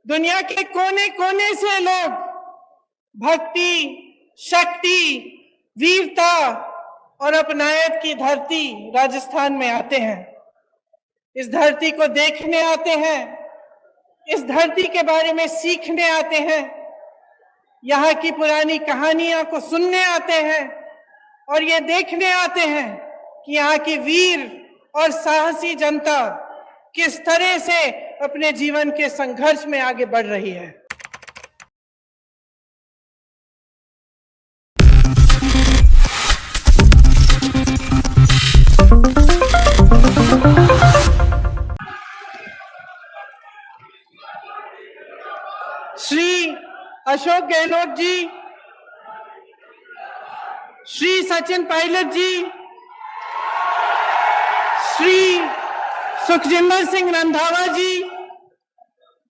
दुनिया के कोने कोने से लोग भक्ति, शक्ति, वीरता और अपनायत की धरती राजस्थान में आते हैं। इस धरती को देखने आते हैं, इस धरती के बारे में सीखने आते हैं, यहाँ की पुरानी कहानियां को सुनने आते हैं और ये देखने आते हैं कि यहाँ की वीर और साहसी जनता किस तरह से अपने जीवन के संघर्ष में आगे बढ़ रही है। श्री अशोक गहलोत जी, श्री सचिन पायलट जी, श्री सुखजिंदर सिंह रंधावा जी,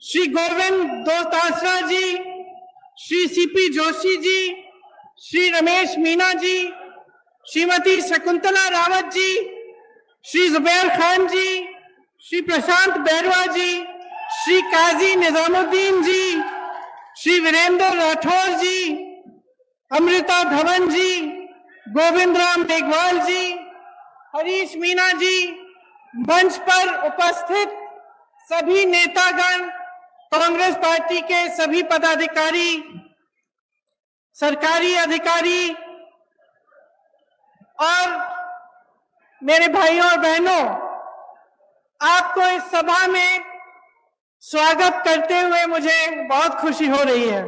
श्री गोविंद दोतासरा जी, श्री सीपी जोशी जी, श्री रमेश मीना जी, श्रीमती शकुंतला रावत जी, श्री जुबैर खान जी, श्री प्रशांत बैरवा जी, श्री काजी निजामुद्दीन जी, श्री वीरेंद्र राठौर जी, अमृता धवन जी, गोविंद राम मेघवाल जी, हरीश मीना जी, मंच पर उपस्थित सभी नेतागण, कांग्रेस पार्टी के सभी पदाधिकारी, सरकारी अधिकारी और मेरे भाइयों और बहनों, आपको इस सभा में स्वागत करते हुए मुझे बहुत खुशी हो रही है।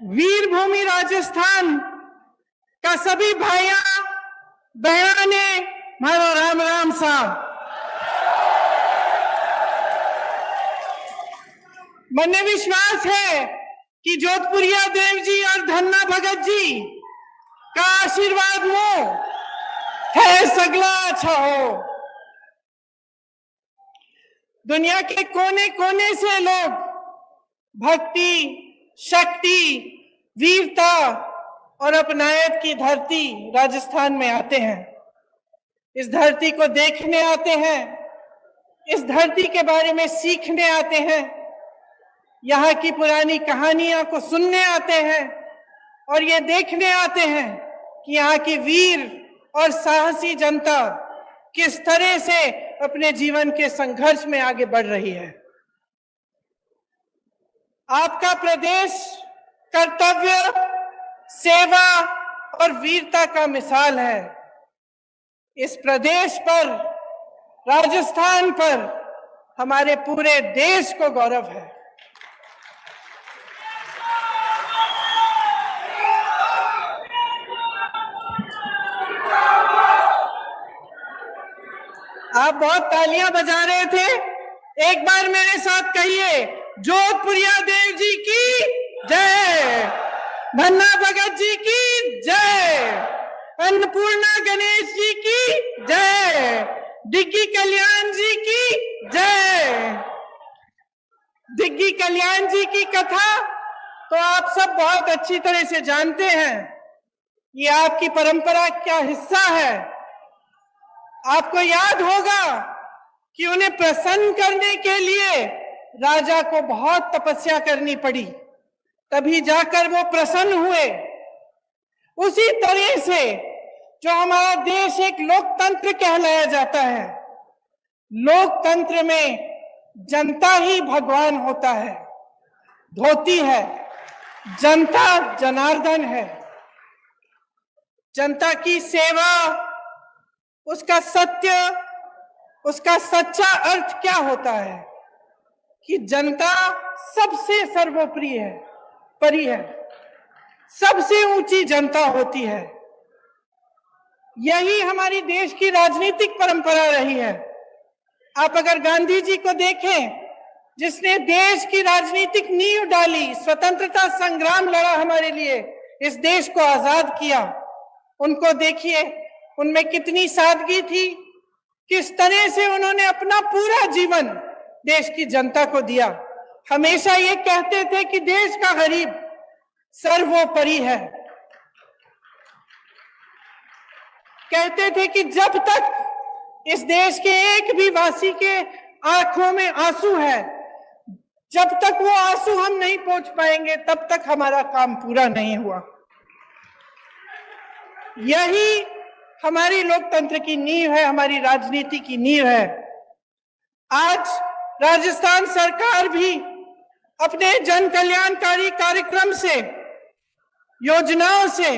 वीर भूमि राजस्थान का सभी भाइयों बहनों ने मारो राम राम साहब। मने विश्वास है कि जोधपुरिया देव जी और धन्ना भगत जी का आशीर्वाद मो है सगला अच्छा हो। दुनिया के कोने कोने से लोग भक्ति, शक्ति, वीरता और अपनायत की धरती राजस्थान में आते हैं। इस धरती को देखने आते हैं, इस धरती के बारे में सीखने आते हैं, यहाँ की पुरानी कहानियां को सुनने आते हैं और ये देखने आते हैं कि यहाँ की वीर और साहसी जनता किस तरह से अपने जीवन के संघर्ष में आगे बढ़ रही है। आपका प्रदेश कर्तव्य, सेवा और वीरता का मिसाल है। इस प्रदेश पर, राजस्थान पर हमारे पूरे देश को गौरव है। आप बहुत तालियां बजा रहे थे, एक बार मेरे साथ कहिए, जोधपुरिया देव जी की जय, धन्ना भगत जी की जय, अन्नपूर्णा गणेश जी की जय, डिग्गी कल्याण जी की जय। डिग्गी कल्याण जी की कथा तो आप सब बहुत अच्छी तरह से जानते हैं। ये आपकी परंपरा का हिस्सा है। आपको याद होगा कि उन्हें प्रसन्न करने के लिए राजा को बहुत तपस्या करनी पड़ी, तभी जाकर वो प्रसन्न हुए। उसी तरह से जो हमारा देश एक लोकतंत्र कहलाया जाता है, लोकतंत्र में जनता ही भगवान होता है, धोती है, जनता जनार्दन है। जनता की सेवा, उसका सत्य, उसका सच्चा अर्थ क्या होता है कि जनता सबसे सर्वोपरि है, परी है, सबसे ऊंची जनता होती है। यही हमारी देश की राजनीतिक परंपरा रही है। आप अगर गांधी जी को देखें, जिसने देश की राजनीतिक नींव डाली, स्वतंत्रता संग्राम लड़ा हमारे लिए, इस देश को आजाद किया, उनको देखिए, उनमें कितनी सादगी थी, किस तरह से उन्होंने अपना पूरा जीवन देश की जनता को दिया। हमेशा ये कहते थे कि देश का गरीब सर्वोपरि है। कहते थे कि जब तक इस देश के एक भी वासी के आंखों में आंसू है। जब तक वो आंसू हम नहीं पहुंच पाएंगे तब तक हमारा काम पूरा नहीं हुआ। यही हमारी लोकतंत्र की नींव है, हमारी राजनीति की नींव है। आज राजस्थान सरकार भी अपने जन कल्याणकारी कार्यक्रम से, योजनाओं से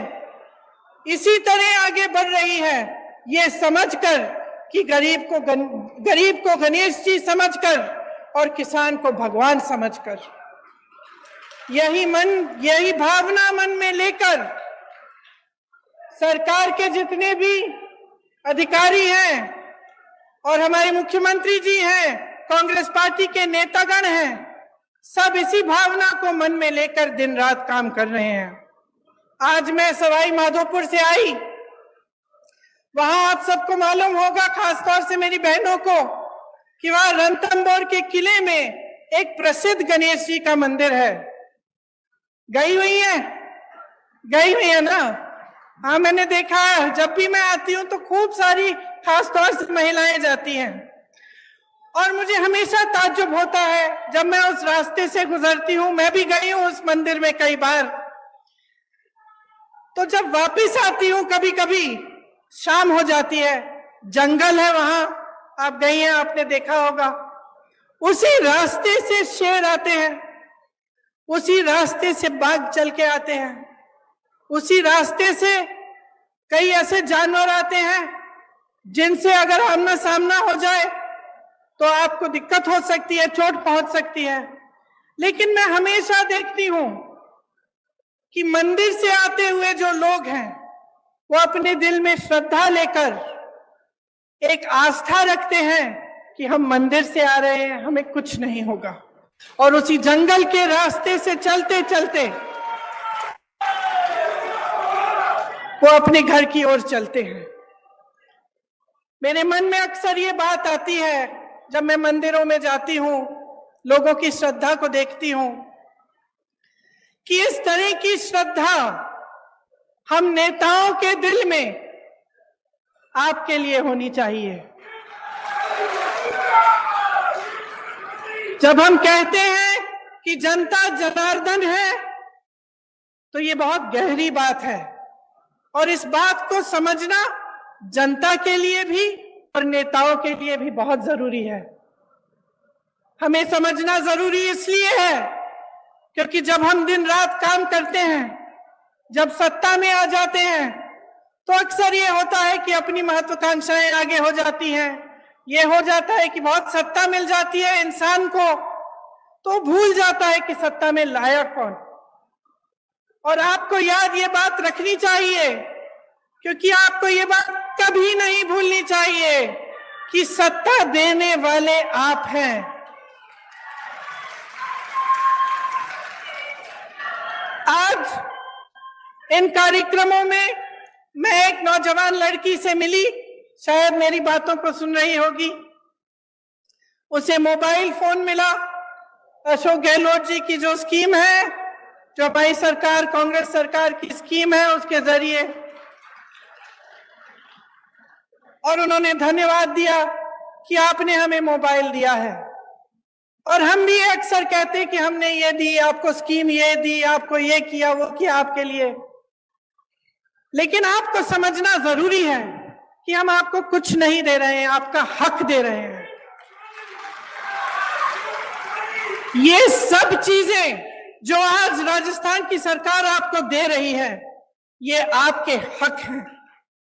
इसी तरह आगे बढ़ रही है, ये समझकर कि गरीब को गणेश जी समझकर और किसान को भगवान समझकर। यही भावना मन में लेकर सरकार के जितने भी अधिकारी हैं और हमारे मुख्यमंत्री जी हैं, कांग्रेस पार्टी के नेतागण हैं, सब इसी भावना को मन में लेकर दिन रात काम कर रहे हैं। आज मैं सवाई माधोपुर से आई, वहां आप सबको मालूम होगा, खासतौर से मेरी बहनों को, कि वहां रणथंभौर के किले में एक प्रसिद्ध गणेश जी का मंदिर है। गई हुई है ना? हाँ, मैंने देखा है। जब भी मैं आती हूँ तो खूब सारी खासतौर से महिलाएं जाती हैं और मुझे हमेशा ताज्जुब होता है जब मैं उस रास्ते से गुजरती हूँ। मैं भी गई हूँ उस मंदिर में कई बार। तो जब वापस आती हूँ कभी कभी शाम हो जाती है, जंगल है वहां, आप गई हैं, आपने देखा होगा। उसी रास्ते से शेर आते हैं, उसी रास्ते से बाघ चल के आते हैं, उसी रास्ते से कई ऐसे जानवर आते हैं जिनसे अगर आमना सामना हो जाए तो आपको दिक्कत हो सकती है, चोट पहुंच सकती है। लेकिन मैं हमेशा देखती हूं कि मंदिर से आते हुए जो लोग हैं वो अपने दिल में श्रद्धा लेकर एक आस्था रखते हैं कि हम मंदिर से आ रहे हैं, हमें कुछ नहीं होगा, और उसी जंगल के रास्ते से चलते चलते वो अपने घर की ओर चलते हैं। मेरे मन में अक्सर ये बात आती है जब मैं मंदिरों में जाती हूं, लोगों की श्रद्धा को देखती हूं, कि इस तरह की श्रद्धा हम नेताओं के दिल में आपके लिए होनी चाहिए। जब हम कहते हैं कि जनता जनार्दन है तो ये बहुत गहरी बात है, और इस बात को समझना जनता के लिए भी और नेताओं के लिए भी बहुत जरूरी है। हमें समझना जरूरी इसलिए है क्योंकि जब हम दिन रात काम करते हैं, जब सत्ता में आ जाते हैं, तो अक्सर ये होता है कि अपनी महत्वाकांक्षाएं आगे हो जाती हैं। ये हो जाता है कि बहुत सत्ता मिल जाती है इंसान को, तो भूल जाता है कि सत्ता में लाया कौन। और आपको याद ये बात रखनी चाहिए, क्योंकि आपको ये बात कभी नहीं भूलनी चाहिए कि सत्ता देने वाले आप हैं। आज इन कार्यक्रमों में मैं एक नौजवान लड़की से मिली, शायद मेरी बातों को सुन रही होगी। उसे मोबाइल फोन मिला, अशोक गहलोत जी की जो स्कीम है, जो हमारी सरकार, कांग्रेस सरकार की स्कीम है, उसके जरिए, और उन्होंने धन्यवाद दिया कि आपने हमें मोबाइल दिया है। और हम भी अक्सर कहते हैं कि हमने ये दी आपको स्कीम, ये दी आपको, ये किया, वो किया आपके लिए। लेकिन आपको समझना जरूरी है कि हम आपको कुछ नहीं दे रहे हैं, आपका हक दे रहे हैं। ये सब चीजें जो आज राजस्थान की सरकार आपको दे रही है, ये आपके हक हैं।